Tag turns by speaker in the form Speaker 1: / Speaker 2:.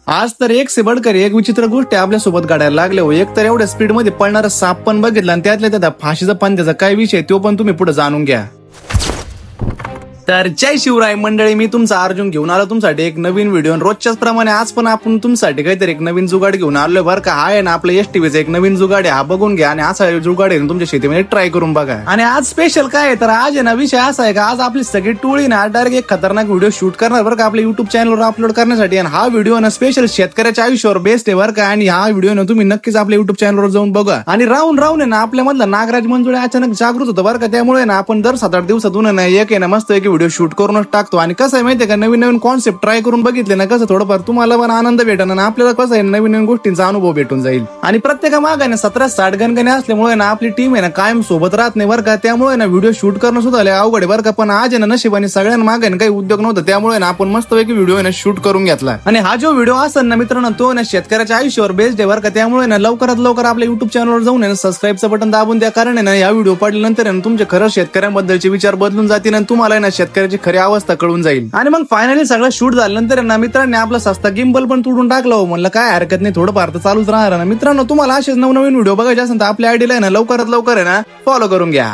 Speaker 1: आज तर एक से बडकर एक विचित्र गोष्टी आपल्यासोबत घडायला लागल्या हो. एक तर एवढ्या स्पीड मध्ये पळणारा साप पण बघितला आणि त्यातल्या त्या फाशीचा पंथ्याचा काय विषय तो पण तुम्ही पुढे जाणून घ्या. तर जय शिवराय मंडळी, मी तुमचा अर्जुन घेऊन आलो तुमच्यासाठी एक नवीन व्हिडिओ. रोजच्याच प्रमाणे आज पण आपण तुमच्यासाठी काहीतरी एक नवीन जुगाड घेऊन आलोय बरं का. हा आहे ना आपलं एसटीव्हीचा एक नवीन जुगाड आहे, हा बघून घ्या आणि असा जुगाड आहे तुमच्या शेतीमध्ये ट्राय करून बघा. आणि आज स्पेशल काय आहे तर आज आहे ना विषय असा आहे का आज आपली सगळी टोळी ना डायरेक्ट एक खतरनाक व्हिडिओ शूट करणार बरं का आपल्या युट्यूब चॅनलवर अपलोड करण्यासाठी. आणि हा व्हिडिओ ना स्पेशल शेतकऱ्याच्या आयुष्यावर बेस्ट आहे बरं का. आणि हा व्हिडिओ ना तुम्ही नक्कीच आपल्या युट्यूब चॅनलवर जाऊन बघा. आणि राहून राहून ना आपल्यामधला नागराज मंजुळे अचानक जागृत होतं बरं का. त्यामुळे ना आपण दर 7-8 दिवसातून ना एक आहे ना मस्त एक व्हिडिओ शूट करूनच टाकतो. आणि कसं आहे माहितीये का, नवीन नवीन कॉन्सेप्ट ट्राय करून बघितले ना कसं थोडंफार तुम्हाला पण आनंद भेटणार आणि आपल्याला कसं आहे नवीन नवीन गोष्टींचा अनुभव भेटून जाईल. आणि प्रत्येका मागाने 17-60 गणगणे असल्यामुळे ना आपली टीम आहे ना कायम सोबत राहत नाही बरं का. त्यामुळे ना व्हिडिओ शूट करणं सुद्धा अवघड आहे बरं का. पण आज आहे ना नशिबाने सगळ्यांना मागाने काही उद्योग नव्हतं, त्यामुळे ना आपण मस्तपैकी व्हिडिओ आहे ना शूट करून घेतला. आणि हा जो व्हिडिओ असेल ना मित्रांनो तो ना शेतकऱ्याच्या आयुष्यावर बेस्ड आहे बरं का. त्यामुळे ना लवकरात लवकर आपल्या युट्यूब चॅनलवर जाऊन ना सबस्क्राईबचं बटन दाबून द्या. कारण आहे ना या व्हिडिओ पाहिल्यानंतर तुमचे खरं शेतकऱ्यांबद्दलचे विचार बदलून जातील आणि तुम्हाला ना शेतकऱ्याची खरी अवस्था कळून जाईल. आणि मग फायनली सगळं शूट झाल्यानंतर ना मित्रांनी आपला सस्ता गिम्बल पण तुडून टाकलं हो. म्हणलं काय हरकत नाही, थोडं फार तर चालूच राहणार ना. मित्रांनो तुम्हाला असेच नवनवीन व्हिडिओ बघायचे असेल तर आपल्या आयडीला आहे ना लवकरात लवकर आहे ना फॉलो करून घ्या.